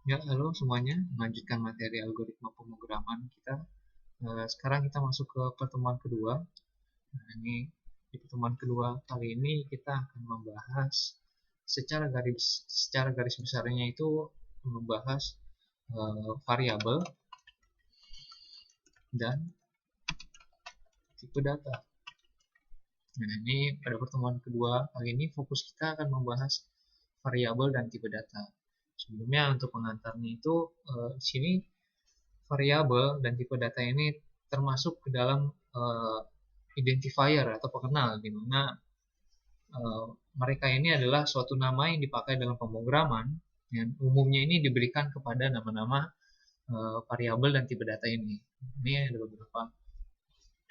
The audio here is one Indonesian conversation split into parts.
Ya, halo semuanya. Melanjutkan materi algoritma pemrograman kita. Sekarang kita masuk ke pertemuan kedua. Nah, ini di pertemuan kedua kali ini kita akan membahas secara garis besarnya itu membahas variabel dan tipe data. Nah, ini pada pertemuan kedua kali ini fokus kita akan membahas variabel dan tipe data. Sebelumnya untuk pengantarnya itu di sini variabel dan tipe data ini termasuk ke dalam identifier atau pengenal, di mana mereka ini adalah suatu nama yang dipakai dalam pemrograman yang umumnya ini diberikan kepada nama-nama variabel dan tipe data ini. Ini ada beberapa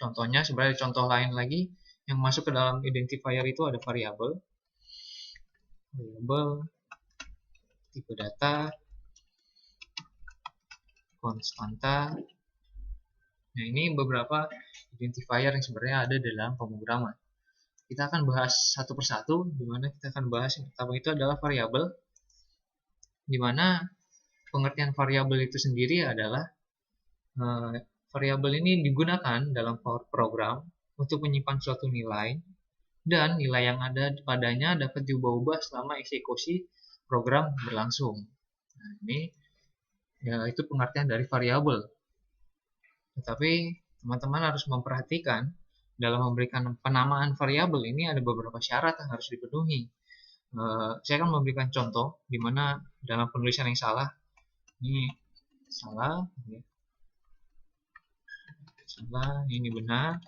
contohnya. Sebenarnya contoh lain lagi yang masuk ke dalam identifier itu ada variabel, tipe data, konstanta. Nah, ini beberapa identifier yang sebenarnya ada dalam pemrograman. Kita akan bahas satu persatu, di mana kita akan bahas yang pertama itu adalah variabel, di mana pengertian variabel itu sendiri adalah variabel ini digunakan dalam program untuk menyimpan suatu nilai, dan nilai yang ada padanya dapat diubah-ubah selama eksekusi program berlangsung. Nah, ini ya, itu pengertian dari variabel. Tetapi teman-teman harus memperhatikan dalam memberikan penamaan variabel ini ada beberapa syarat yang harus dipenuhi. Saya akan memberikan contoh di mana dalam penulisan yang salah, ini salah, ya. Salah, ini benar.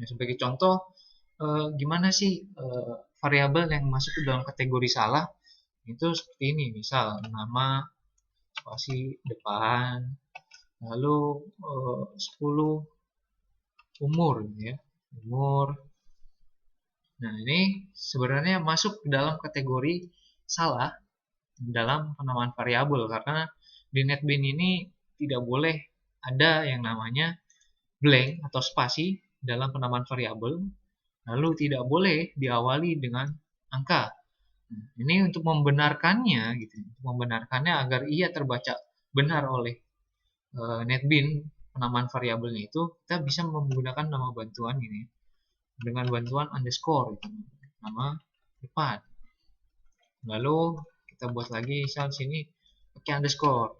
Nah, sebagai contoh, gimana sih variabel yang masuk ke dalam kategori salah? Itu seperti ini, misal nama, spasi depan, lalu 10, umur, ya, umur. Nah, ini sebenarnya masuk ke dalam kategori salah dalam penamaan variabel, karena di NetBeans ini tidak boleh ada yang namanya blank atau spasi dalam penamaan variabel, lalu tidak boleh diawali dengan angka. Nah, ini untuk membenarkannya, gitu, untuk membenarkannya agar ia terbaca benar oleh NetBeans penamaan variabelnya itu, kita bisa menggunakan nama bantuan ini dengan bantuan underscore, gitu, nama depan. Lalu kita buat lagi misal sini pakai underscore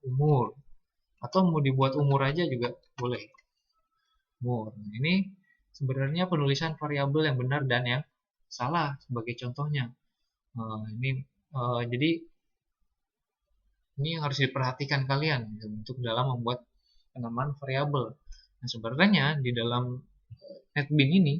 umur, atau mau dibuat umur aja juga boleh, umur. Nah, ini sebenarnya penulisan variabel yang benar dan yang salah sebagai contohnya. Jadi ini yang harus diperhatikan kalian gitu, untuk dalam membuat penamaan variabel. Nah, sebenarnya di dalam NetBeans ini,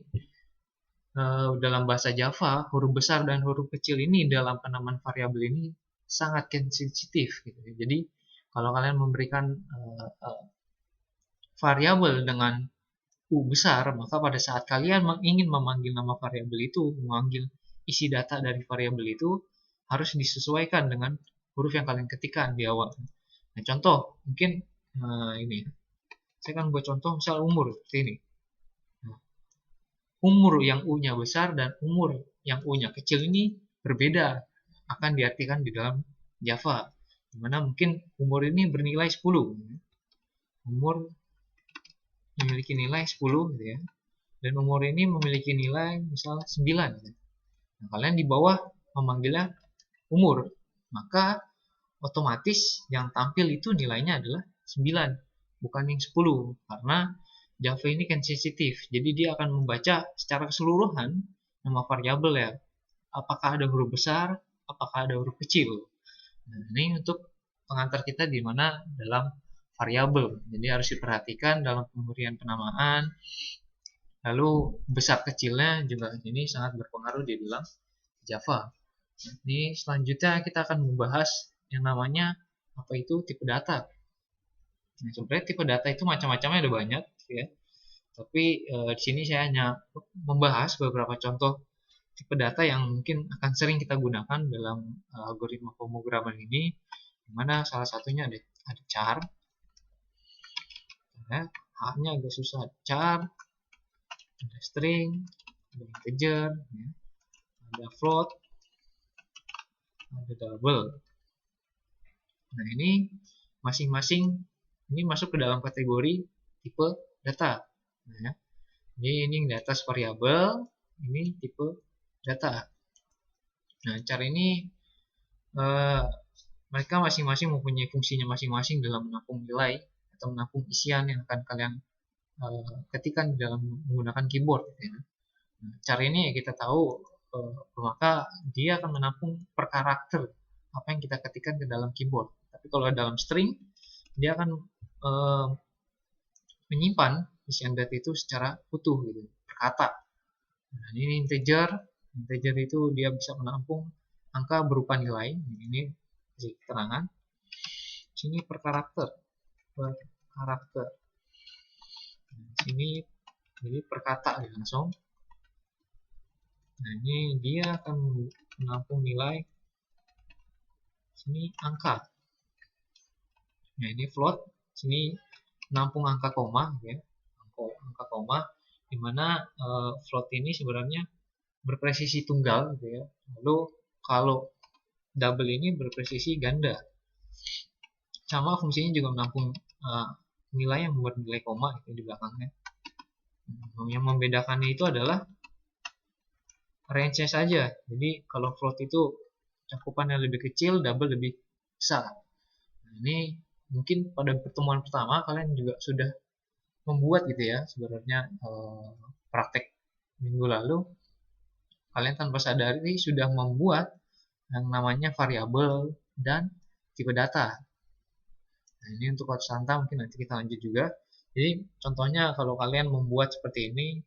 dalam bahasa Java, huruf besar dan huruf kecil ini dalam penamaan variabel ini sangat sensitif, gitu. Jadi kalau kalian memberikan variabel dengan U besar, maka pada saat kalian ingin memanggil nama variabel itu, memanggil isi data dari variabel itu, harus disesuaikan dengan huruf yang kalian ketikkan di awal. Nah, contoh mungkin ini, saya akan buat contoh misal umur seperti ini. Nah, umur yang U-nya besar dan umur yang U-nya kecil ini berbeda, akan diartikan di dalam Java, dimana mungkin umur ini bernilai 10, umur memiliki nilai 10, gitu ya, dan umur ini memiliki nilai misal 9, gitu. Nah, kalian di bawah memanggilnya umur, maka otomatis yang tampil itu nilainya adalah 9, bukan yang 10, karena Java ini kan sensitif, jadi dia akan membaca secara keseluruhan nama variabel, ya, apakah ada huruf besar, apakah ada huruf kecil. Nah, ini untuk pengantar kita di mana dalam variabel, jadi harus diperhatikan dalam pemberian penamaan. Lalu besar kecilnya juga ini sangat berpengaruh di dalam Java. Ini selanjutnya kita akan membahas yang namanya apa itu tipe data. Nah, sebenarnya tipe data itu macam-macamnya ada banyak, ya. Tapi di sini saya hanya membahas beberapa contoh tipe data yang mungkin akan sering kita gunakan dalam algoritma pemrograman ini, di mana salah satunya ada char, ya, H-nya agak susah, char, ada string, ada integer, ya, ada float, ada double. Nah, ini masing-masing ini masuk ke dalam kategori tipe data. Nah, ya. Ini data variabel, ini tipe data. Nah, cara ini mereka masing-masing mempunyai fungsinya masing-masing dalam menampung nilai atau menampung isian yang akan kalian ketikkan dalam menggunakan keyboard. Ya. Nah, cara ini ya kita tahu maka dia akan menampung per karakter apa yang kita ketikkan ke dalam keyboard. Tapi kalau dalam string dia akan menyimpan isian data itu secara utuh gitu, per kata. Nah, ini integer itu dia bisa menampung angka berupa nilai. Ini keterangan. Sini per karakter. Sini jadi per kata ya, langsung. Nah, ini dia akan menampung nilai. Sini angka. Nah, ini float. Sini menampung angka koma ya. Angka koma di mana float ini sebenarnya berpresisi tunggal gitu ya. Lalu kalau double ini berpresisi ganda. Sama fungsinya juga menampung nilai yang membuat nilai koma gitu di belakangnya. Yang membedakannya itu adalah range-nya saja. Jadi kalau float itu cakupannya lebih kecil, double lebih besar. Nah, ini mungkin pada pertemuan pertama kalian juga sudah membuat gitu ya sebenarnya praktek minggu lalu kalian tanpa sadari sudah membuat yang namanya variabel dan tipe data. Nah, ini untuk konstanta mungkin nanti kita lanjut juga. Jadi contohnya kalau kalian membuat seperti ini,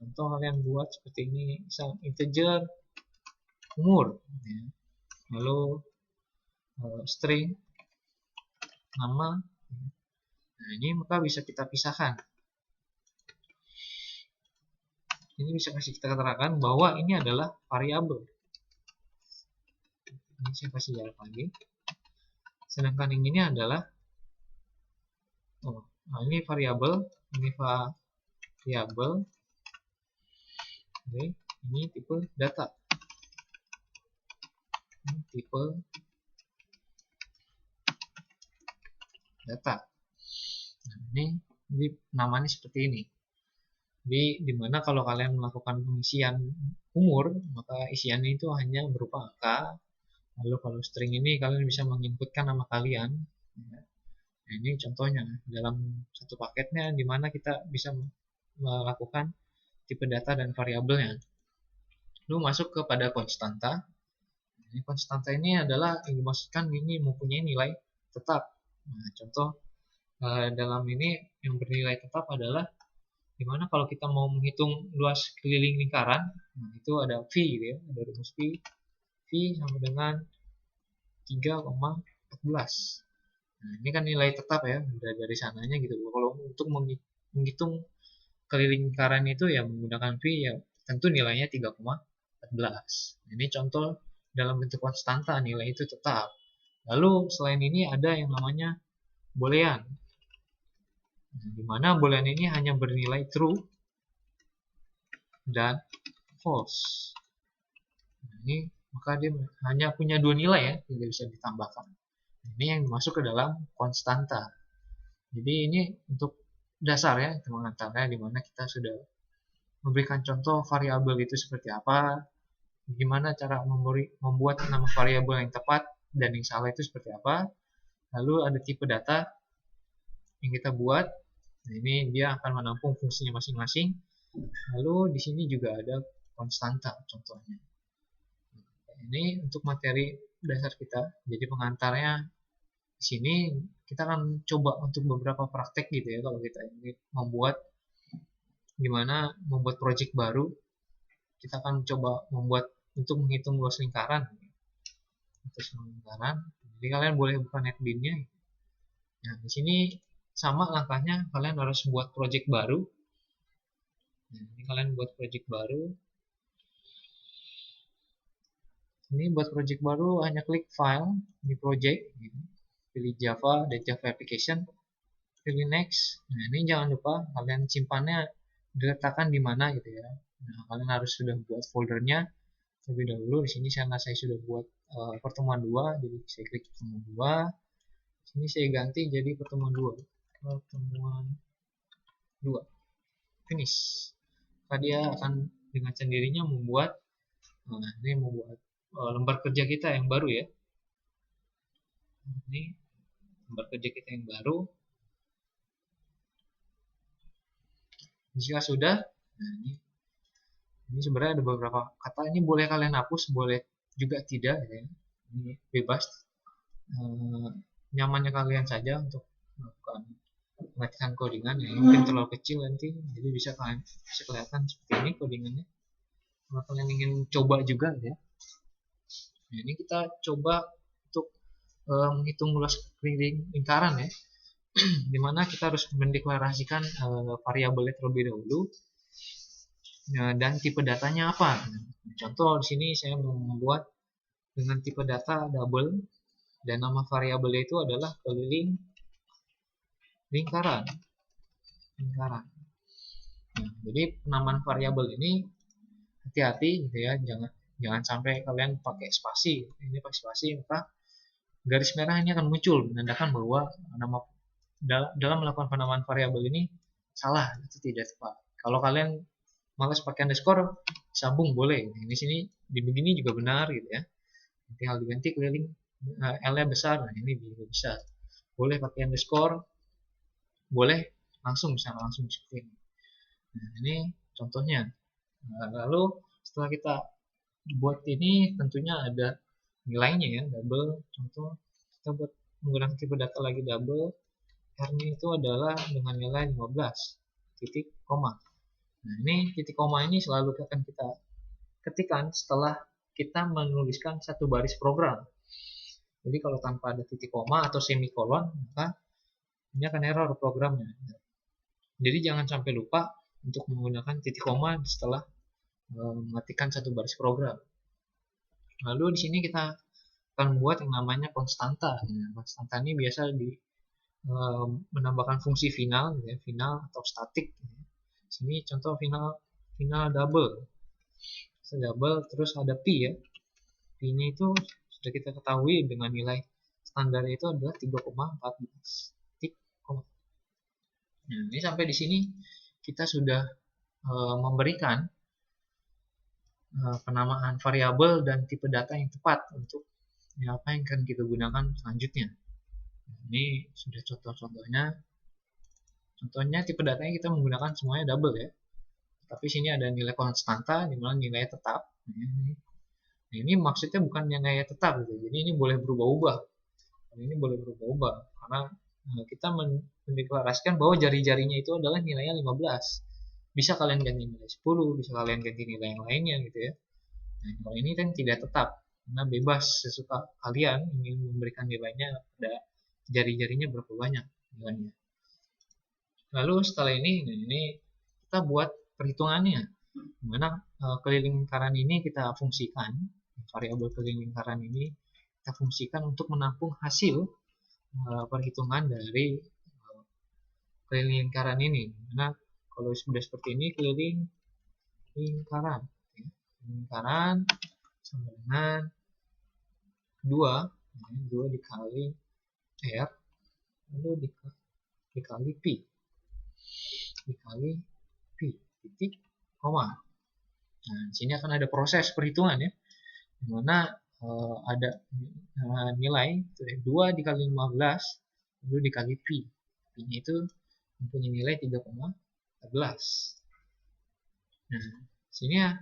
contoh kalian buat seperti ini, misal integer umur, ya. Lalu string nama. Nah, ini maka bisa kita pisahkan. Ini bisa kasih kita keterangan bahwa ini adalah variabel. Ini saya kasih jarak lagi. Sedangkan yang ini adalah ini variabel, ini variabel. Oke, ini tipe data. Ini tipe data. Nah, ini namanya seperti ini. Jadi dimana kalau kalian melakukan pengisian umur, maka isiannya itu hanya berupa angka. Lalu kalau string ini kalian bisa menginputkan nama kalian. Nah, ini contohnya dalam satu paketnya dimana kita bisa melakukan tipe data dan variabelnya. Lalu masuk kepada konstanta. Ini konstanta ini adalah yang dimaksudkan ini mempunyai nilai tetap. Nah, contoh dalam ini yang bernilai tetap adalah dimana kalau kita mau menghitung luas keliling lingkaran, nah itu ada V gitu ya, ada rumus V sama dengan 3,14. Nah, ini kan nilai tetap ya, dari sananya gitu. Kalau untuk menghitung keliling lingkaran itu ya menggunakan V ya tentu nilainya 3,14. Ini contoh dalam bentuk konstanta, nilai itu tetap. Lalu selain ini ada yang namanya boolean. Nah, di mana boolean ini hanya bernilai true dan false. Nah, ini maka dia hanya punya dua nilai ya, tidak bisa ditambahkan. Ini yang masuk ke dalam konstanta. Jadi ini untuk dasar ya, pengantarnya di mana kita sudah memberikan contoh variabel itu seperti apa, gimana cara membuat nama variabel yang tepat dan yang salah itu seperti apa. Lalu ada tipe data yang kita buat. Nah, ini dia akan menampung fungsinya masing-masing. Lalu di sini juga ada konstanta contohnya. Ini untuk materi dasar kita. Jadi pengantarnya di sini kita akan coba untuk beberapa praktek gitu ya kalau kita ingin membuat gimana membuat project baru. Kita akan coba membuat untuk menghitung luas lingkaran. Jadi kalian boleh buka netbeans-nya. Nah, di sini sama langkahnya, kalian harus buat project baru. Nah, ini kalian buat project baru. Ini buat project baru hanya klik file di project, pilih Java dan Java application, pilih next. Nah, ini jangan lupa kalian simpannya diletakkan di mana gitu ya. Nah, kalian harus sudah buat foldernya terlebih dahulu. Di sini saya sudah buat pertemuan 2, jadi saya klik pertemuan 2. Sini saya ganti jadi pertemuan 2. Pertemuan 2. Finish. Maka dia akan dengan sendirinya membuat ini membuat lembar kerja kita yang baru ya. Ini lembar kerja kita yang baru. Jika sudah, nah ini sebenarnya ada beberapa kata, ini boleh kalian hapus, boleh juga tidak ya. Ini bebas, nyamannya kalian saja untuk melakukan pengetikan codingan ya. Ini mungkin terlalu kecil nanti, jadi bisa kelihatan seperti ini codingannya. Kalau kalian ingin coba juga ya, nah, ini kita coba untuk menghitung luas keliling lingkaran ya. Dimana kita harus mendeklarasikan variabelnya terlebih dahulu. Dan tipe datanya apa? Contoh di sini saya membuat dengan tipe data double dan nama variabelnya itu adalah keliling lingkaran. Nah, jadi penamaan variabel ini hati-hati gitu ya, jangan sampai kalian pakai spasi. Ini pakai spasi maka garis merah ini akan muncul menandakan bahwa nama dalam melakukan penamaan variabel ini salah, itu tidak tepat. Kalau kalian malas pakai underscore, sambung boleh. Nah, di sini di begini juga benar gitu ya. Tinggal diganti keliling L-nya besar. Nah, ini juga bisa. Boleh pakai underscore, boleh langsung seperti ini. Nah, ini contohnya. Lalu setelah kita buat ini tentunya ada nilainya ya, double. Contoh kita buat menggunakan tipe data lagi double. R-nya itu adalah dengan nilai 15 titik koma. Nah, ini titik koma ini selalu akan kita ketikkan setelah kita menuliskan satu baris program. Jadi kalau tanpa ada titik koma atau semikolon, maka ini akan error programnya. Jadi jangan sampai lupa untuk menggunakan titik koma setelah mengetikkan satu baris program. Lalu di sini kita akan membuat yang namanya konstanta. Nah, konstanta ini biasa menambahkan fungsi final, ya, final atau statik. Sini contoh final double. Double terus ada pi ya. Pi-nya itu sudah kita ketahui dengan nilai standarnya itu adalah 3,14. Nah, ini sampai di sini kita sudah memberikan penamaan variabel dan tipe data yang tepat untuk apa yang akan kita gunakan selanjutnya. Ini sudah contoh-contohnya. Contohnya tipe datanya kita menggunakan semuanya double ya. Tapi sini ada nilai konstanta, di mana nilainya tetap. Nah, ini maksudnya bukan nilai tetap gitu. Jadi ini boleh berubah-ubah. Ini boleh berubah-ubah karena kita mendeklarasikan bahwa jari-jarinya itu adalah nilainya 15. Bisa kalian ganti nilai 10, bisa kalian ganti nilai yang lainnya gitu ya. Nah, kalau ini kan tidak tetap, karena bebas sesuka kalian ingin memberikan nilainya pada jari-jarinya berapa banyak nilainya. Lalu setelah ini kita buat perhitungannya, dimana keliling lingkaran ini kita fungsikan, variabel keliling lingkaran ini kita fungsikan untuk menampung hasil perhitungan dari keliling lingkaran ini. Nah, kalau sudah seperti ini keliling lingkaran, ya. Lingkaran sama dengan 2 dikali R lalu dikali pi titik koma. Nah, di sini akan ada proses perhitungan ya, di mana ada nilai 2 dikali 15 lalu dikali pi. Pi-nya itu mempunyai nilai 3,14. Nah, sini ya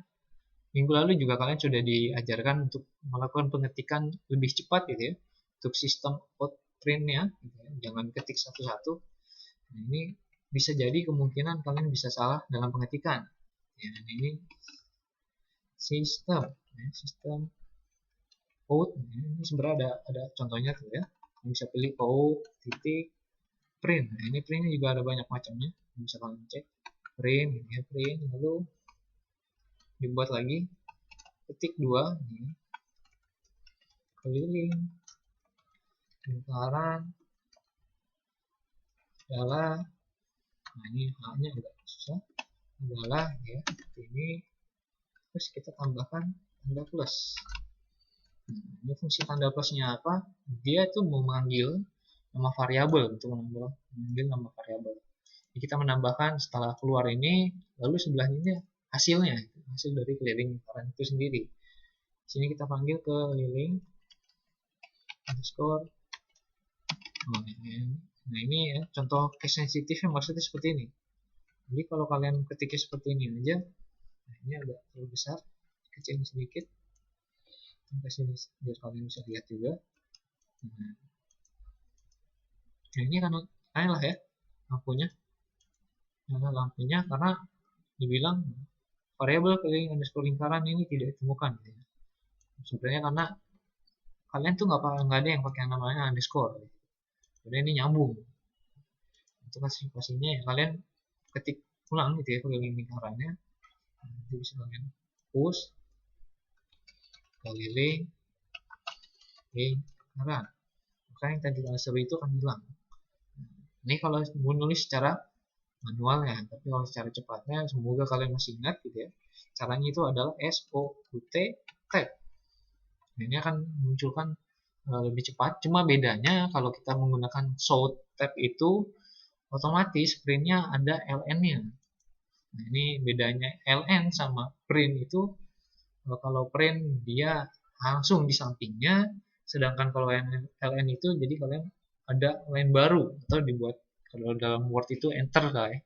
minggu lalu juga kalian sudah diajarkan untuk melakukan pengetikan lebih cepat gitu ya, untuk sistem outprint-nya gitu ya. Jangan ketik satu-satu. Nah, ini bisa jadi kemungkinan kalian bisa salah dalam pengetikan. Ya, ini sistem out. Ini sebenarnya ada contohnya tuh ya. Bisa pilih out titik print. Nah, ini printnya juga ada banyak macamnya. Bisa kalian cek print, ini ya, print, lalu dibuat lagi titik 2 ini. Keliling lingkaran adalah, nah ini hanya agak susah, adalah ya seperti ini, terus kita tambahkan tanda plus. Ini fungsi tanda plusnya apa? Dia tuh memanggil nama variabel untuk memanggil nama variabel. Jadi kita menambahkan setelah keluar ini, lalu sebelahnya ini hasilnya, hasil dari keliling lingkaran itu sendiri. Sini kita panggil keliling underscore. Nah ini ya contoh case sensitifnya maksudnya seperti ini. Jadi kalau kalian ketiknya seperti ini aja, nah ini agak terlalu besar, kecilin sedikit sampai sini biar kalian bisa lihat juga. Nah ini kan lah ya lampunya, karena dibilang variabel keliling underscore lingkaran ini tidak ditemukan. Sebenarnya karena kalian tuh nggak ada yang pakai namanya underscore. Jadi ini nyambung. Untuk pastinya ya kalian ketik ulang gitu ya keliling lingkarannya. Nanti bisa kalian push keliling lingkaran. Maka yang tadi kalian seru itu akan hilang. Ini kalau menulis secara manual ya, tapi kalau secara cepatnya semoga kalian masih ingat gitu ya. Caranya itu adalah SOUT tab. Ini akan munculkan lebih cepat. Cuma bedanya kalau kita menggunakan SOUT tab itu otomatis printnya ada ln-nya. Nah, ini bedanya ln sama print itu, kalau print dia langsung di sampingnya, sedangkan kalau ln itu jadi kalian ada line baru atau dibuat kalau dalam Word itu enter lah ya.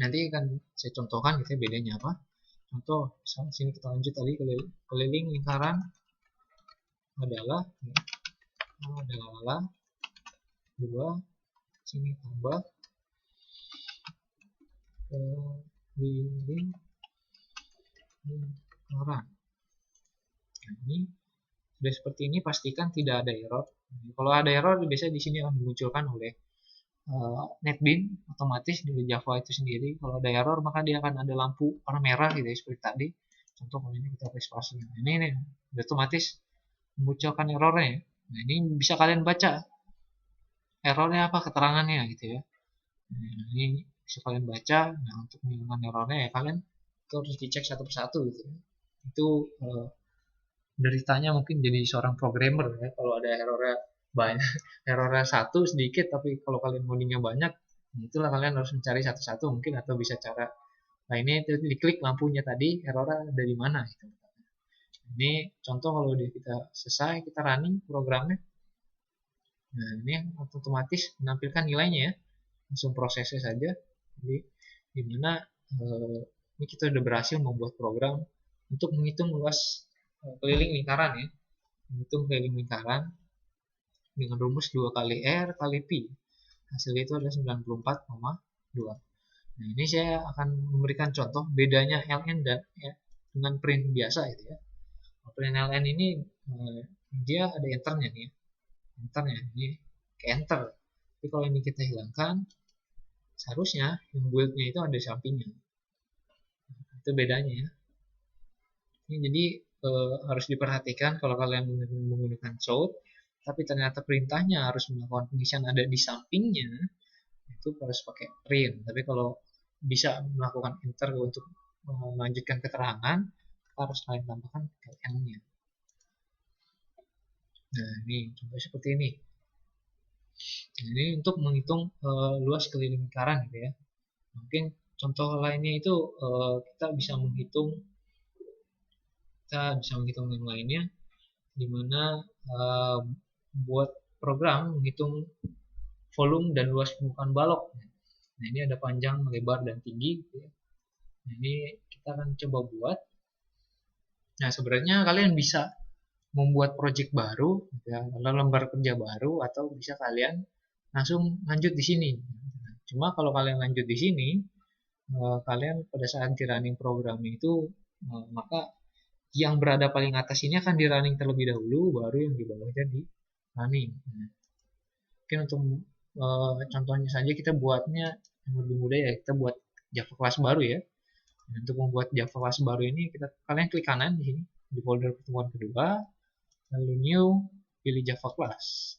Nanti akan saya contohkan gitu ya bedanya apa. Contoh misalnya sini kita lanjut tadi keliling lingkaran adalah dua, sini tambah keliling lingkaran. Nah, ini sudah seperti ini, pastikan tidak ada error. Kalau ada error biasanya di sini akan dimunculkan oleh NetBeans otomatis dari Java itu sendiri. Kalau ada error maka dia akan ada lampu warna merah gitu ya seperti tadi. Contoh kalau ini kita respasi. Ini otomatis memunculkan errornya. Nah ini bisa kalian baca errornya apa, keterangannya gitu ya. Nah, ini bisa kalian baca. Nah untuk menghilangkan errornya ya kalian harus dicek satu persatu gitu ya. Itu deritanya mungkin jadi seorang programmer ya kalau ada errornya banyak, errornya satu sedikit, tapi kalau kalian codingnya banyak, itulah kalian harus mencari satu-satu mungkin, atau bisa cara lainnya itu diklik lampunya tadi errornya ada di mana gitu. Ini contoh kalau udah kita selesai, kita running programnya. Nah ini otomatis menampilkan nilainya ya, langsung prosesnya saja. Jadi dimana ini kita udah berhasil membuat program untuk menghitung luas keliling lingkaran ya, menghitung keliling lingkaran dengan rumus 2 kali R kali Pi. Hasilnya itu adalah 94,2. Nah, ini saya akan memberikan contoh bedanya ln dan dengan print biasa itu ya. Print ln ini dia ada enternya nih ya. Enternya ini ke enter. Tapi kalau ini kita hilangkan, seharusnya yang build-nya itu ada di sampingnya. Itu bedanya ya. Ini jadi harus diperhatikan kalau kalian menggunakan SOUT, tapi ternyata perintahnya harus melakukan pengisian ada di sampingnya, itu harus pakai print. Tapi kalau bisa melakukan enter untuk melanjutkan keterangan, harus kalian tambahkan ln-nya. Nah ini contoh seperti ini. Nah, ini untuk menghitung luas keliling lingkaran gitu ya. Mungkin contoh lainnya itu kita bisa menghitung yang lainnya, dimana buat program menghitung volume dan luas permukaan balok. Nah ini ada panjang, lebar, dan tinggi gitu ya. Nah ini kita akan coba buat. Nah sebenarnya kalian bisa membuat project baru ya, lembar kerja baru, atau bisa kalian langsung lanjut di sini. Cuma kalau kalian lanjut di sini, kalian pada saat di running program itu, maka yang berada paling atas ini akan di running terlebih dahulu, baru yang di bawahnya di running. Mungkin untuk contohnya saja kita buatnya yang lebih mudah ya, kita buat Java class baru ya. Untuk membuat Java class baru ini, kalian klik kanan di sini di folder pertemuan kedua, lalu new, pilih Java class.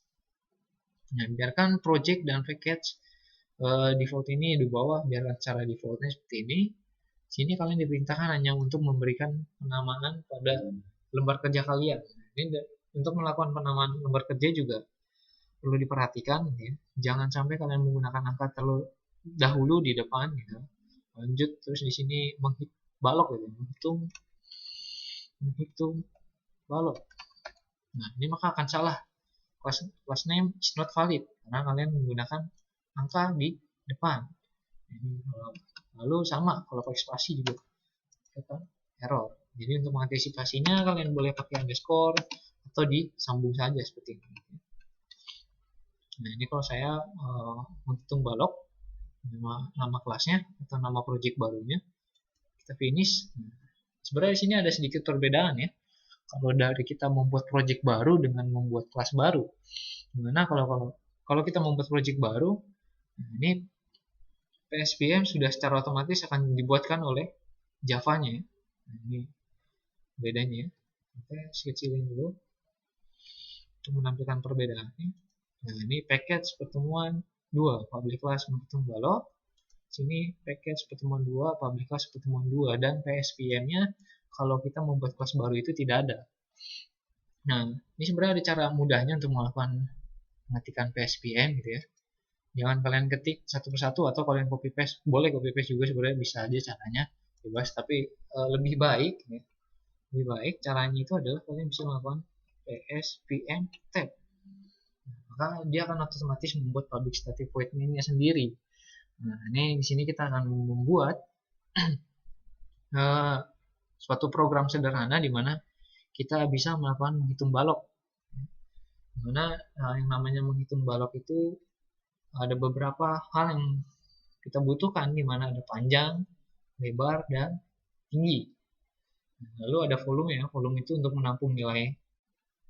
Nah, biarkan project dan package default ini di bawah, biarkan secara defaultnya seperti ini. Sini kalian diperintahkan hanya untuk memberikan penamaan pada lembar kerja kalian. Ini untuk melakukan penamaan lembar kerja juga perlu diperhatikan ya. Jangan sampai kalian menggunakan angka terlalu dahulu di depan gitu. Lanjut terus di sini balok gitu, menghitung balok. Nah, ini maka akan salah. Class name is not valid karena kalian menggunakan angka di depan. Lalu sama kalau pakai spasi juga error. Jadi untuk mengantisipasinya kalian boleh pakai underscore atau disambung saja seperti ini. Nah, ini kalau saya menghitung balok nama kelasnya atau nama project barunya, kita finish. Nah, sebenarnya di sini ada sedikit perbedaan ya. Kalau dari kita membuat project baru dengan membuat kelas baru. Gimana kalau kita membuat project baru, nah ini PSPM sudah secara otomatis akan dibuatkan oleh Java-nya. Nah, ini bedanya. Kita kecilin dulu untuk menampilkan perbedaannya. Nah, ini package pertemuan 2, public class menghitung balok. Sini package pertemuan 2, public class pertemuan 2, dan PSPM-nya kalau kita membuat kelas baru itu tidak ada. Nah, ini sebenarnya ada cara mudahnya untuk melakukan mengetikkan PSPM gitu ya. Jangan kalian ketik satu persatu atau kalian copy paste, boleh copy paste juga sebenarnya, bisa aja caranya, bebas. Tapi lebih baik ya, lebih baik caranya itu adalah kalian bisa melakukan PSPM tab. Maka dia akan otomatis membuat public static void main-nya sendiri. Nah, ini di sini kita akan membuat suatu program sederhana di mana kita bisa melakukan menghitung balok. Dimana yang namanya menghitung balok itu ada beberapa hal yang kita butuhkan, di mana ada panjang, lebar, dan tinggi. Lalu ada volume ya, volume itu untuk menampung nilai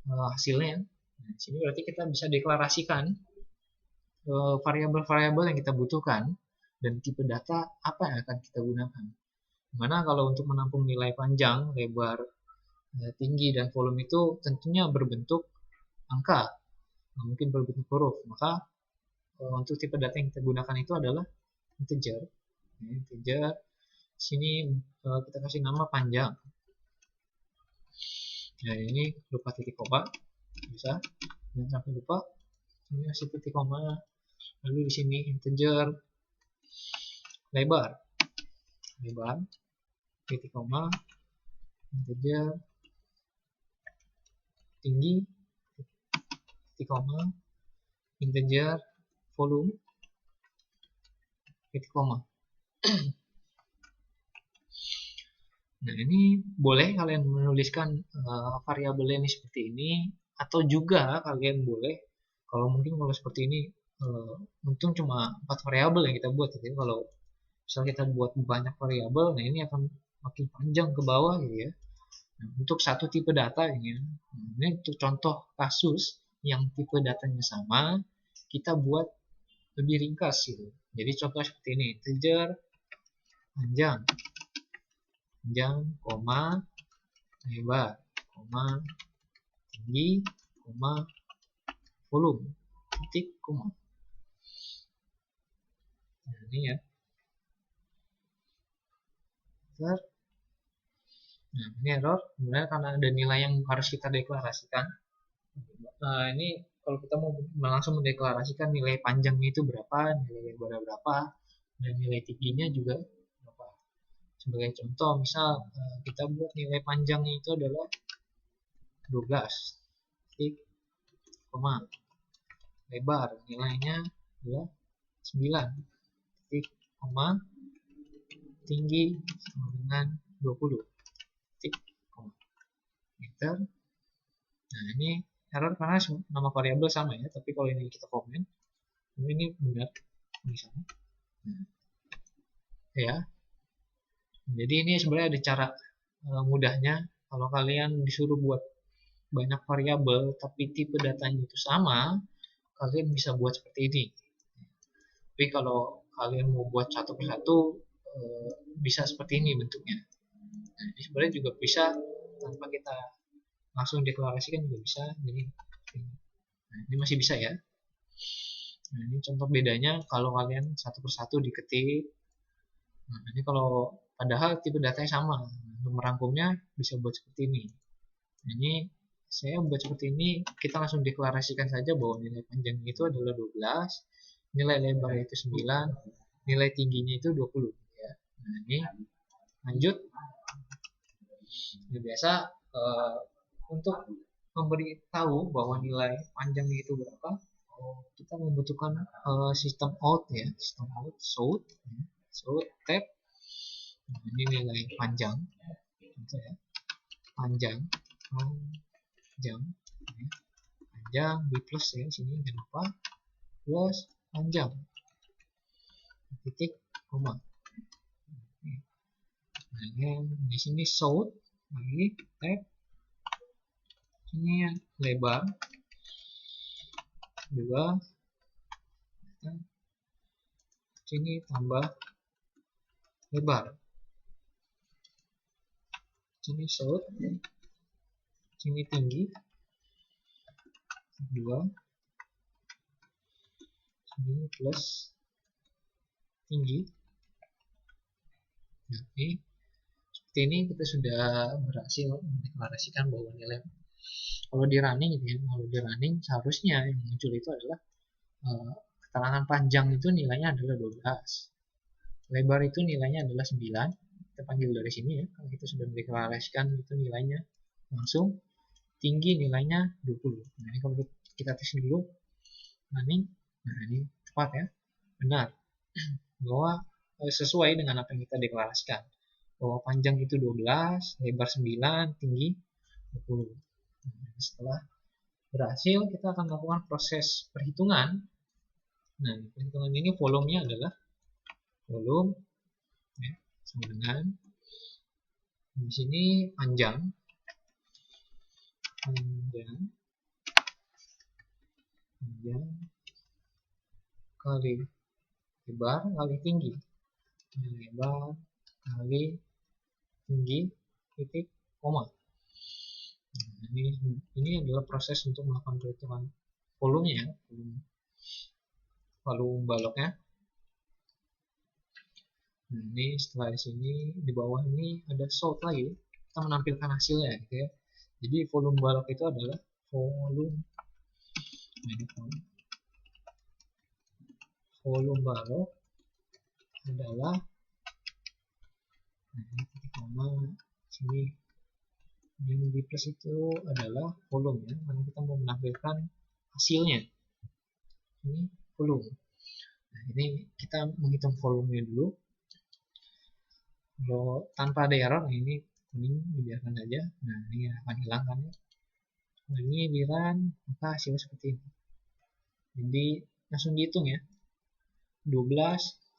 hasilnya. Nah, di sini berarti kita bisa deklarasikan variabel-variabel yang kita butuhkan dan tipe data apa yang akan kita gunakan. Dimana kalau untuk menampung nilai panjang, lebar, tinggi, dan volume itu tentunya berbentuk angka, mungkin berbentuk huruf. Maka untuk tipe data yang kita gunakan itu adalah integer. Integer. Sini kita kasih nama panjang. Nah, ini lupa titik koma, bisa. Jangan sampai lupa. Ini kasih titik koma. Lalu di sini integer lebar, titik koma, integer tinggi, titik koma, integer volume, titik koma. Nah, ini boleh kalian menuliskan variabel ini seperti ini, atau juga kalian boleh, kalau seperti ini, untung cuma 4 variabel yang kita buat. Jadi kalau misal kita buat banyak variabel, nah ini akan makin panjang ke bawah gitu ya. Nah, untuk satu tipe data ini untuk contoh kasus yang tipe datanya sama, kita buat lebih ringkas gitu. Jadi contoh seperti ini, integer panjang, koma, lebar, koma, tinggi, koma, volume, titik, koma. Nah, ini ya. Nah, ini error sebenarnya karena ada nilai yang harus kita deklarasikan. Nah, ini kalau kita mau langsung mendeklarasikan nilai panjangnya itu berapa, nilai lebarnya berapa, dan nilai tingginya juga berapa. Sebagai contoh, misal kita buat nilai panjangnya itu adalah 12, titik, koma. Lebar nilainya adalah 9, titik, koma. Tinggi sama dengan 20, titik, koma. Enter. Nah, ini error karena nama variabel sama ya, tapi kalau ini kita komen, ini benar misalnya. Nah, ya. Jadi ini sebenarnya ada cara mudahnya. Kalau kalian disuruh buat banyak variabel tapi tipe datanya itu sama, kalian bisa buat seperti ini. Tapi kalau kalian mau buat satu persatu, bisa seperti ini bentuknya. Nah, ini sebenarnya juga bisa tanpa kita langsung deklarasikan juga bisa. Jadi nah, ini masih bisa ya. Nah, ini contoh bedanya kalau kalian satu persatu diketik. Nah, ini kalau padahal tipe datanya sama. Untuk merangkumnya bisa buat seperti ini. Nah, ini saya buat seperti ini, kita langsung deklarasikan saja bahwa nilai panjang itu adalah 12, nilai lebar itu 9, nilai tingginya itu 20 ya. Nah, ini lanjut. Nah, biasa untuk memberitahu bahwa nilai panjang itu berapa, kita membutuhkan sistem out ya, sistem out, south tab. Nah, ini nilai panjang, contoh ya, panjang ya. Panjang di plus ya, sini jangan lupa plus panjang titik koma. Nah, di sini south lagi tab, sini ya, lebar 2, sini tambah lebar, sini south, sini tinggi 2, sini plus tinggi. Nah, ini seperti ini kita sudah berhasil mendeklarasikan bahwa nilai, kalau di running gitu ya, kalau di running seharusnya yang muncul itu adalah keterangan panjang itu nilainya adalah 12, lebar itu nilainya adalah 9, kita panggil dari sini ya, kalau kita sudah mendeklarasikan itu nilainya langsung, tinggi nilainya 20. Nah, ini kalau kita tes dulu running, nah ini tepat ya, benar bahwa sesuai dengan apa yang kita deklarasikan, bahwa panjang itu 12, lebar 9, tinggi 20. Nah, setelah berhasil, kita akan melakukan proses perhitungan. Nah, perhitungan ini volumenya adalah volume ya, sama dengan di sini panjang kali lebar kali tinggi, lebar kali tinggi titik koma. Nah, ini adalah proses untuk melakukan perhitungan volumenya, volume baloknya. Nah, ini setelah di sini di bawah ini ada sort lagi, kita menampilkan hasilnya gitu ya. Jadi volume balok itu adalah volume balok adalah, nah, ini titik koma sini, yang di plus itu adalah volume ya, karena kita mau menampilkan hasilnya. Ini volume. Nah, ini kita menghitung volumenya dulu. Kalau tanpa ada error, ini kuning dibiarkan saja. Nah, ini akan hilang kan ya. Nah, ini di run, maka hasilnya seperti ini. Jadi langsung dihitung ya, 12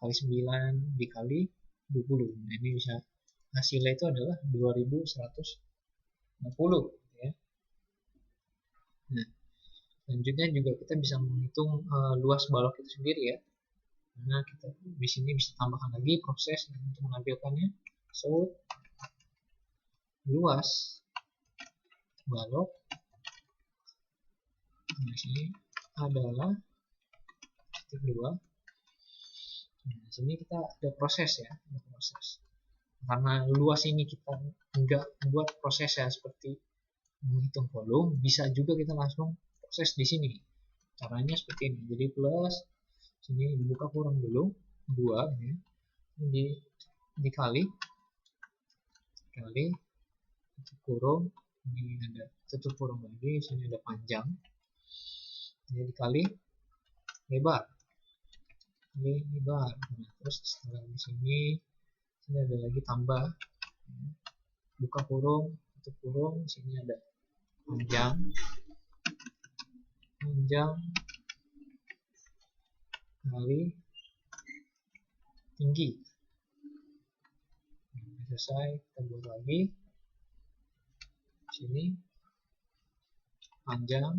kali 9 dikali 20. Nah, ini bisa hasilnya itu adalah 2150 ya. Nah, selanjutnya juga kita bisa menghitung luas balok itu sendiri ya. Nah, kita di sini bisa tambahkan lagi proses untuk menampilkannya. So, luas balok di sini adalah titik 2. Nah, di sini kita ada proses ya, ada proses. Karena luas ini kita enggak buat proses ya seperti menghitung volume, bisa juga kita langsung proses di sini. Caranya seperti ini. Jadi plus sini dibuka kurung dulu 2 ya. Dikali tutup kurung, ini ada tutup kurung lagi, sini ada panjang, ini dikali lebar, ini lebar. Nah, terus setelah di sini ada lagi tambah, buka kurung tutup kurung, sini ada panjang kali tinggi. Selesai, kita buat lagi sini panjang,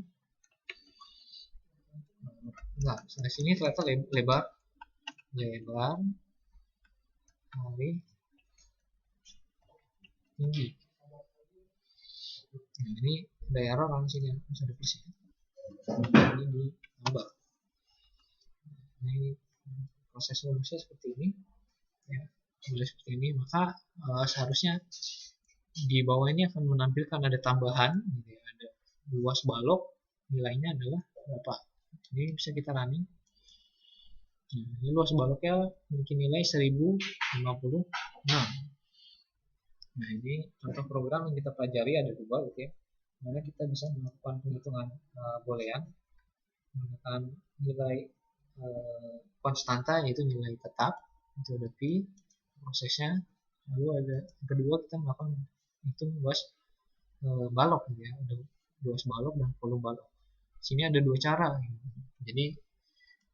nah sampai sini ternyata lebar kali tinggi. Nah, ini ada error kan sini, harus ada plus ini ditambah. Nah, ini proses rumusnya seperti ini ya, seperti ini. Maka seharusnya di bawah ini akan menampilkan ada tambahan gitu ya, ada luas balok nilainya adalah berapa. Jadi bisa kita running. Nah, ini luas baloknya memiliki nilai 1056. Nah, ini contoh program yang kita pelajari ada dua gitu ya. Dimana kita bisa melakukan penghitungan boolean menggunakan nilai konstanta, yaitu nilai tetap, itu ada pi prosesnya. Lalu ada yang kedua, kita melakukan hitung luas balok gitu ya, ada luas balok dan volume balok. Sini ada dua cara gitu. Jadi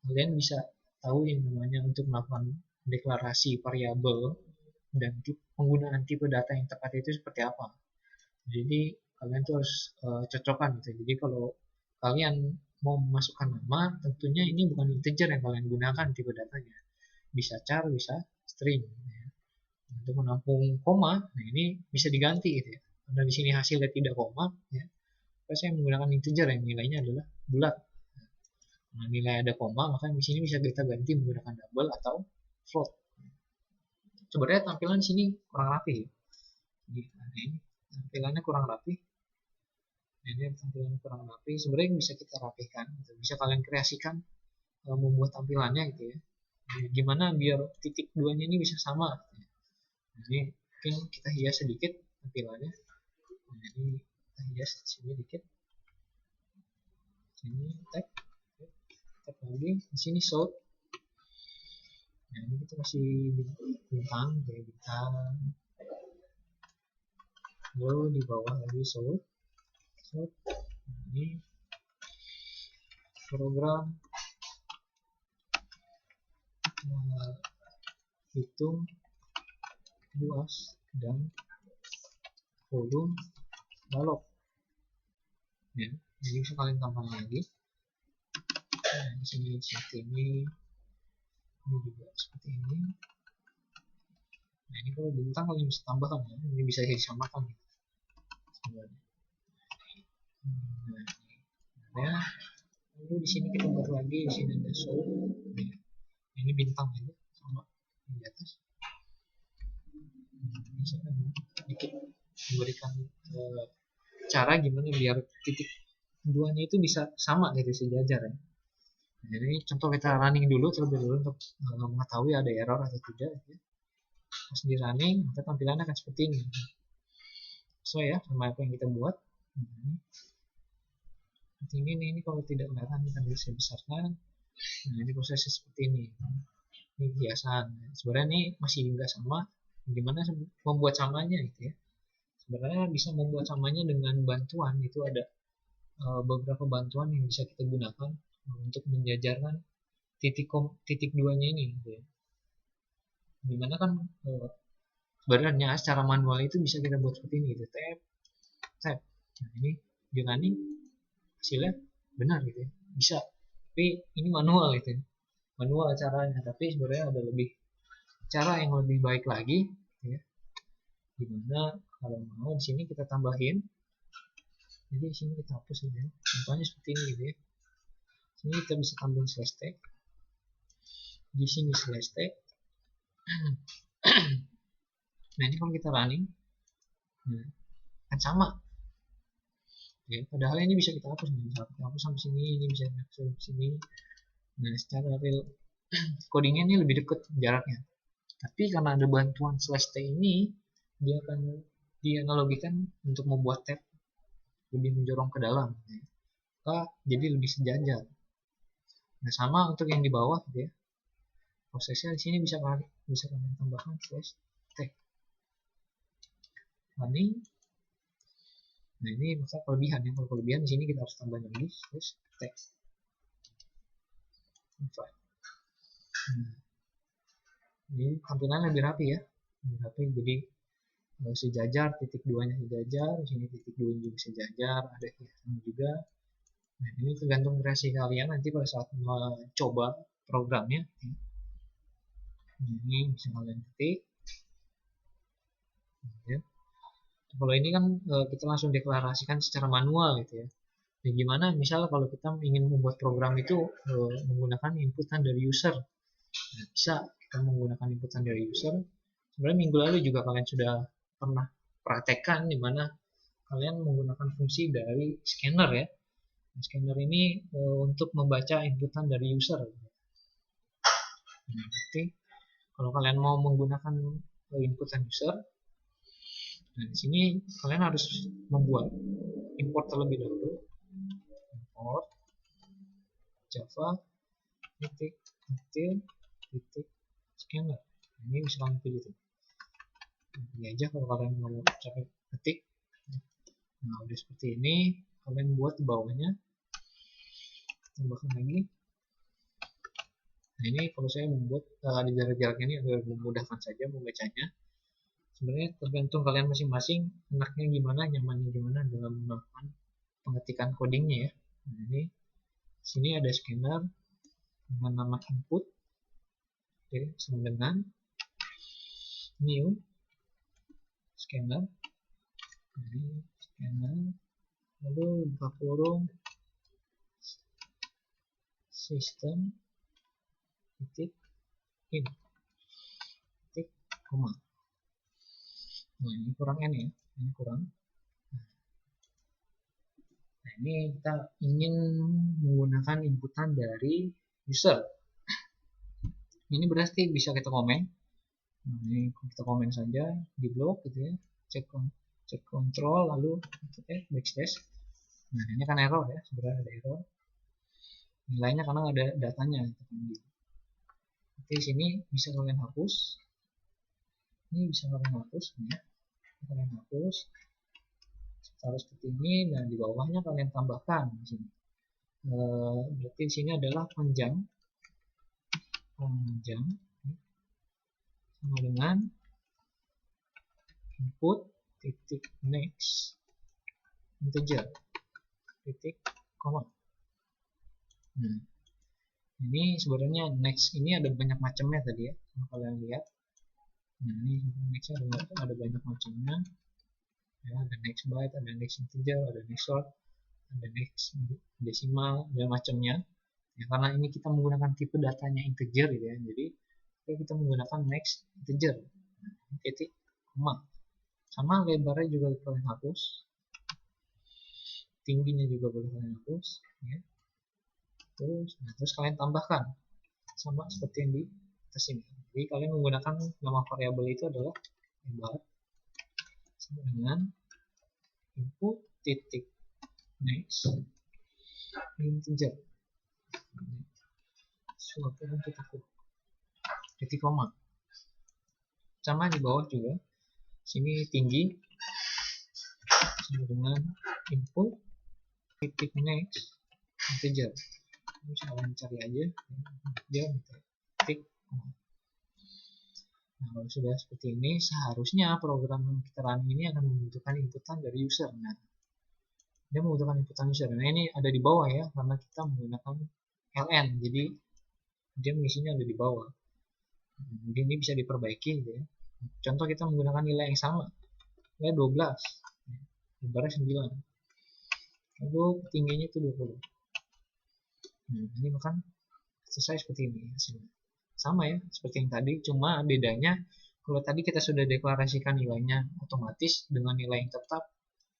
kalian bisa tahu yang namanya untuk melakukan deklarasi variabel dan penggunaan tipe data yang tepat itu seperti apa. Jadi kalian tuh harus cocokkan gitu. Jadi kalau kalian mau memasukkan nama, tentunya ini bukan integer yang kalian gunakan tipe datanya. Bisa char, bisa string. Ya. Untuk menampung koma, nah ini bisa diganti gitu ya. Karena di sini hasilnya tidak koma, ya. Saya menggunakan integer yang nilainya adalah bulat. Nah, nilai ada koma, maka di sini bisa kita ganti menggunakan double atau float. Sebenarnya tampilan di sini kurang rapi ya. Ini tampilannya kurang rapi. Ini tampilan kurang rapi. Sebenarnya bisa kita rapikan, gitu. Bisa kalian kreasikan membuat tampilannya gitu ya. Gimana biar titik duanya ini bisa sama. Jadi mungkin kita hias sedikit tampilannya. Jadi kita hias di sini dikit. Sini tag lagi. Di sini sort. Nah, ini kita kasih bintang, kayak bintang. Lalu di bawah lagi sort. Ini program hitung luas dan volume balok. Ya, jadi bisa kalian tambahkan lagi. Nah, di sini seperti ini juga seperti ini. Nah, ini kalau bintang kalian bisa tambahkan ya. Ini bisa disamakan. Nah, ya. Lalu di sini kita buat lagi, di sini ada show. Ini bintang aja sama di atas. Ini saya akan sedikit memberikan cara gimana biar titik duanya itu bisa sama gitu, sejajar ya. Jadi contoh kita running dulu terlebih dulu untuk mengetahui ada error atau tidak. Ya. Pas di running, maka tampilannya akan seperti ini. So ya, sama apa yang kita buat. Ini kalau tidak kelihatan kita bisa besarkan. Nah, ini prosesnya seperti ini. Ini hiasan. Sebenarnya ini masih enggak sama. Gimana membuat samanya gitu ya. Sebenarnya bisa membuat samanya dengan bantuan. Itu ada beberapa bantuan yang bisa kita gunakan untuk menjajarkan titik duanya ini gitu ya. Dimana kan sebenarnya secara manual itu bisa kita buat seperti ini gitu. Tab. Nah, ini di running hasilnya benar gitu ya. Bisa. Tapi ini manual gitu ya. Manual caranya, tapi sebenarnya ada cara yang lebih baik lagi gitu ya. Dimana kalau mau di sini kita tambahin. Jadi di sini kita hapus gitu ya. Contohnya seperti ini gitu ya. Sini kita bisa tambahin slash tag. Di sini slash tag. Nah, ini kalau kita running, nah, kan sama. Ya, padahal ini bisa kita hapus, bisa kita hapus sampai sini, ini bisa kita hapus sampai sini. Nah, secara real codingnya ini lebih dekat jaraknya. Tapi karena ada bantuan slash t ini, dia akan dianalogikan untuk membuat tab lebih menjorong ke dalam, ya. Jadi lebih sejajar. Nah, sama untuk yang di bawah, gitu ya. Prosesnya di sini bisa kalian tambahkan slash t. Running. Nah, ini maka kelebihan ya. Kalau kelebihan di sini kita harus tambah lagi slash t. Ini tampilan lebih rapi ya, lebih rapi. Jadi sejajar, titik duanya sejajar, di sini titik duanya juga sejajar, ada hiasan juga. Nah, ini tergantung kreasi kalian nanti pada saat mencoba programnya. Ini bisa kalian ketik. Ya. Kalau ini kan kita langsung deklarasikan secara manual gitu ya. Nah, gimana misal kalau kita ingin membuat program itu menggunakan inputan dari user. Nah, bisa kita menggunakan inputan dari user. Sebenarnya minggu lalu juga kalian sudah pernah praktekkan di mana kalian menggunakan fungsi dari scanner ya. Scanner ini untuk membaca inputan dari user. Nah, kalau kalian mau menggunakan inputan user, nah di sini kalian harus membuat import terlebih dahulu. Import Java scanner. Ini bisa kalian pilih tuh. Ini aja kalau kalian mau capek ketik. Nah, udah seperti ini, kalian buat di bawahnya. Tambahkan lagi. Nah, ini kalau saya membuat di jarak-jarak ini agar memudahkan saja membacanya. Sebenarnya tergantung kalian masing-masing enaknya gimana, nyamannya gimana dalam melakukan pengetikan codingnya ya. Nah, ini sini ada scanner dengan nama input. Oke, sama dengan new scanner. Jadi scanner lalu buka kurung system titik in titik koma. Nah, ini kurang n ya, ini kurang. Nah, ini kita ingin menggunakan inputan dari user. Ini berarti bisa kita komen. Nah, ini kita komen saja di blok gitu ya, cek control lalu backslash. Nah, ini kan error ya, sebenarnya ada error nilainya karena ada datanya. Di sini bisa kalian hapus, ini bisa kalian hapus ya, kalian hapus taruh seperti ini, dan di bawahnya kalian tambahkan di sini. Berarti di sini adalah panjang sama dengan input titik next integer titik koma. Nah, ini sebenarnya next ini ada banyak macamnya tadi ya, kalau kalian lihat. Nah, ini next ada banyak macamnya ya, ada next byte, ada next integer, ada next short, ada next desimal, dan macamnya ya, karena ini kita menggunakan tipe datanya integer gitu ya, jadi kita menggunakan next integer titik koma. Sama lebarnya juga kalian hapus, tingginya juga boleh kalian hapus ya. Terus kalian tambahkan sama seperti yang di atas ini. Jadi kalian menggunakan nama variabel itu adalah lebar sama dengan input titik next integer suatu titik koma. Sama di bawah juga, sini tinggi sama dengan input titik next integer. Bisa kalian cari aja dia titik. Nah, kalau sudah seperti ini, seharusnya program yang kita running ini akan membutuhkan inputan dari user. Nah, dia membutuhkan inputan user. Nah, ini ada di bawah ya, karena kita menggunakan ln, jadi dia mengisinya ada di bawah. Mungkin ini bisa diperbaiki gitu ya. Contoh kita menggunakan nilai yang sama, ya 12, lebarnya 9, lalu tingginya itu 20. Nah, ini bahkan selesai seperti ini hasilnya. Sama ya, seperti yang tadi, cuma bedanya kalau tadi kita sudah deklarasikan nilainya otomatis dengan nilai yang tetap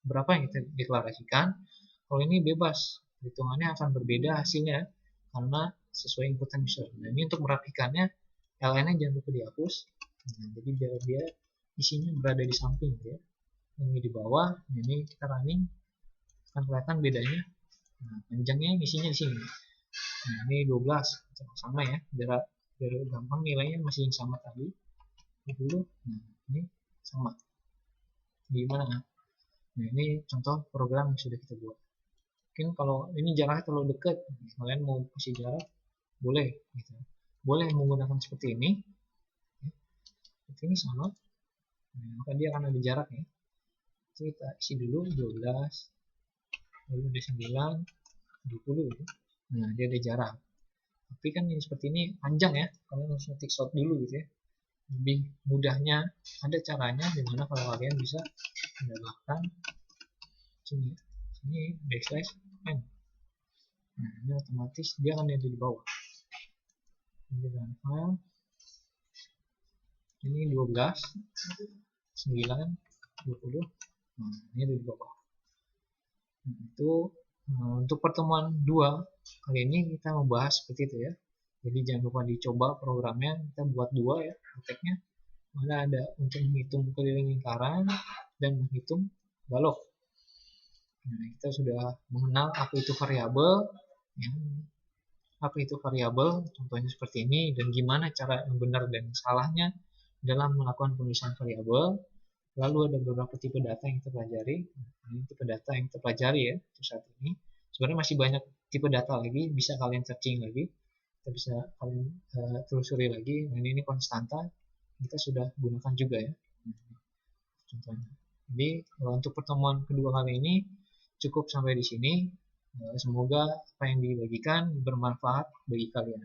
berapa yang kita deklarasikan, kalau ini bebas, hitungannya akan berbeda hasilnya karena sesuai inputan user. Nah, ini untuk merapikannya, ln-nya jangan lupa dihapus. Nah, jadi biar dia isinya berada di samping ya. Ini di bawah, ini kita running akan kelihatan bedanya. Nah, panjangnya isinya di sini. Nah, ini 12 sama ya, biar gampang nilainya masih sama tadi 20. Nah, ini sama gimana. Nah, ini contoh program yang sudah kita buat. Mungkin kalau ini jaraknya terlalu dekat, kalian mau kasih jarak boleh gitu. Boleh menggunakan seperti ini ya. Seperti ini sama. Nah, maka dia akan ada jarak ya. Kita isi dulu 12 lalu ada 9 20 gitu. Nah, dia ada jarak. Tapi kan ini seperti ini panjang ya, kalian harus ngetik short dulu gitu ya. Lebih mudahnya ada caranya dimana kalau kalian bisa menambahkan sini backslash n. Nah, ini otomatis dia akan ada di bawah. Ini dan file. Ini 12 9 20. Nah, ini di bawah. Nah, itu untuk pertemuan 2 kali ini kita membahas seperti itu ya. Jadi jangan lupa dicoba programnya, kita buat 2 ya prakteknya. Mana ada untuk menghitung keliling lingkaran dan menghitung balok. Nah, kita sudah mengenal apa itu variabel, ya, apa itu variabel, contohnya seperti ini, dan gimana cara yang benar dan salahnya dalam melakukan penulisan variabel. Lalu ada beberapa tipe data yang kita pelajari. Ini tipe data yang kita pelajari ya untuk saat ini. Sebenarnya masih banyak tipe data lagi, bisa kalian searching lagi, kita bisa kalian telusuri lagi. Nah, ini konstanta kita sudah gunakan juga ya. Contohnya. Jadi untuk pertemuan kedua kali ini cukup sampai di sini. Semoga apa yang dibagikan bermanfaat bagi kalian.